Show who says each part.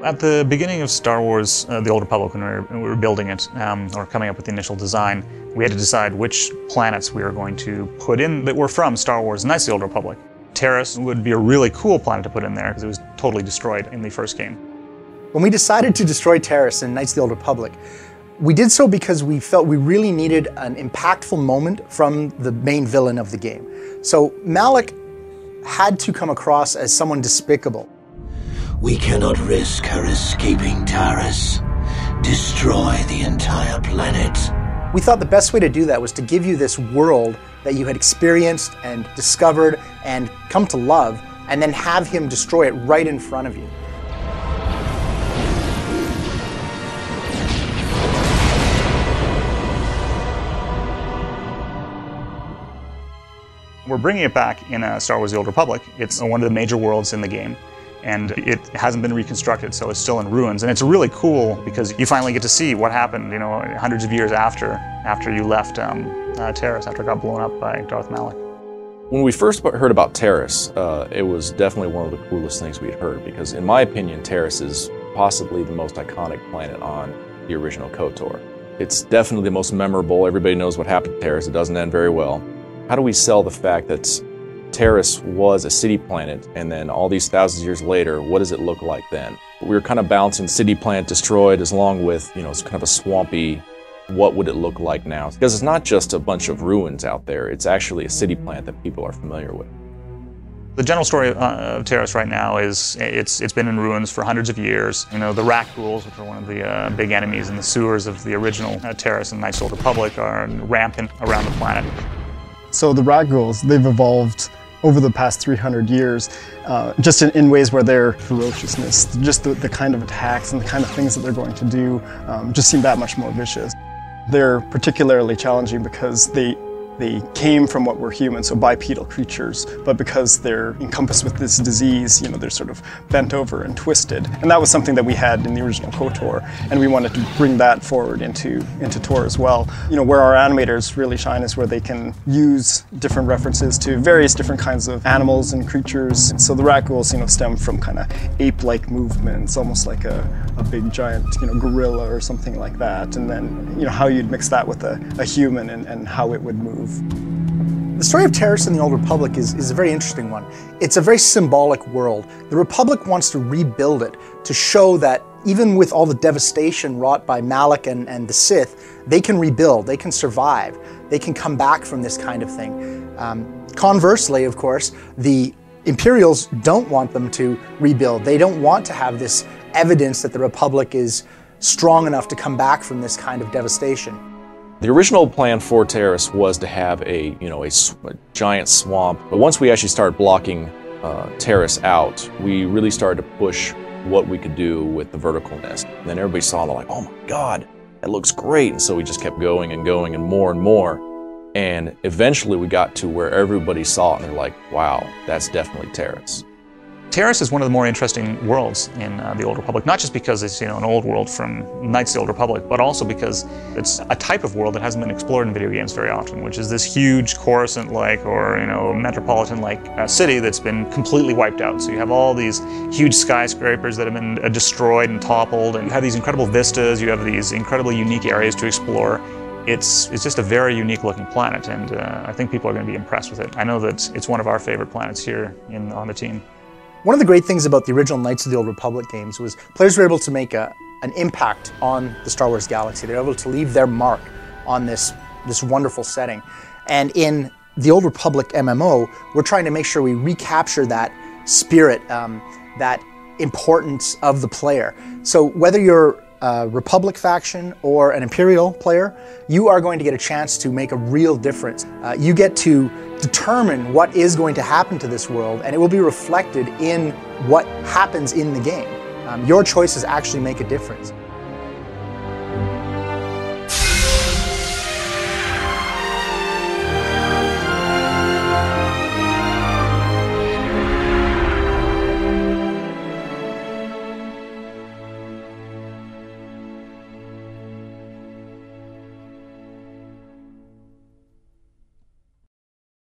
Speaker 1: At the beginning of Star Wars, The Old Republic, when we were building it, or coming up with the initial design, we had to decide which planets we were going to put in that were from Star Wars Knights of the Old Republic. Taris would be a really cool planet to put in there because it was totally destroyed in the first game.
Speaker 2: When we decided to destroy Taris in Knights of the Old Republic, we did so because we felt we really needed an impactful moment from the main villain of the game. So Malak had to come across as someone despicable.
Speaker 3: We cannot risk her escaping Taris. Destroy the entire planet.
Speaker 2: We thought the best way to do that was to give you this world that you had experienced and discovered and come to love, and then have him destroy it right in front of you.
Speaker 1: We're bringing it back in Star Wars The Old Republic. It's one of the major worlds in the game, and it hasn't been reconstructed, so it's still in ruins. And it's really cool because you finally get to see what happened, you know, hundreds of years after you left Taris, after it got blown up by Dartha Malaka.
Speaker 4: When we first heard about Taris, it was definitely one of the coolest things we had heard, because in my opinion, Taris is possibly the most iconic planet on the original KOTOR. It's definitely the most memorable. Everybody knows what happened to Taris. It doesn't end very well. How do we sell the fact that Taris was a city planet, and then all these thousands of years later, what does it look like then? We were kind of balancing city planet destroyed along with, you know, it's kind of a swampy, what would it look like now? Because it's not just a bunch of ruins out there, it's actually a city planet that people are familiar with.
Speaker 1: The general story of Taris right now is it's been in ruins for hundreds of years. You know, the raghoules, which are one of the big enemies in the sewers of the original Taris and Knights of the Old Republic, are rampant around the planet.
Speaker 5: So the raghoules, they've evolved over the past 300 years, just in ways where their ferociousness, just the kind of attacks and the kind of things that they're going to do, just seem that much more vicious. They're particularly challenging because they came from what were humans, so bipedal creatures, but because they're encompassed with this disease, you know, they're sort of bent over and twisted. And that was something that we had in the original KOTOR, and we wanted to bring that forward into Tor as well. You know, where our animators really shine is where they can use different references to various different kinds of animals and creatures. So the raghoules, you know, stem from kind of ape-like movements, almost like a big giant, you know, gorilla or something like that. And then, you know, how you'd mix that with a human and how it would move.
Speaker 2: The story of Taris in the Old Republic is a very interesting one. It's a very symbolic world. The Republic wants to rebuild it to show that even with all the devastation wrought by Malak and the Sith, they can rebuild, they can survive, they can come back from this kind of thing. Conversely, of course, the Imperials don't want them to rebuild. They don't want to have this evidence that the Republic is strong enough to come back from this kind of devastation.
Speaker 4: The original plan for Taris was to have a giant swamp, but once we actually started blocking Taris out, we really started to push what we could do with the verticalness. And then everybody saw it, like, oh my God, that looks great. And so we just kept going and going and more. And eventually we got to where everybody saw it and they're like, wow, that's definitely Taris.
Speaker 1: Taris is one of the more interesting worlds in the Old Republic, not just because it's, you know, an old world from Knights of the Old Republic, but also because it's a type of world that hasn't been explored in video games very often, which is this huge Coruscant-like or, you know, metropolitan-like city that's been completely wiped out. So you have all these huge skyscrapers that have been destroyed and toppled, and you have these incredible vistas, you have these incredibly unique areas to explore. It's just a very unique looking planet, and I think people are going to be impressed with it. I know that it's one of our favorite planets here on the team.
Speaker 2: One of the great things about the original Knights of the Old Republic games was players were able to make an impact on the Star Wars galaxy. They were able to leave their mark on this wonderful setting. And in the Old Republic MMO, we're trying to make sure we recapture that spirit, that importance of the player. So whether you're a Republic faction or an Imperial player, you are going to get a chance to make a real difference. You get to determine what is going to happen to this world, and it will be reflected in what happens in the game. Your choices actually make a difference.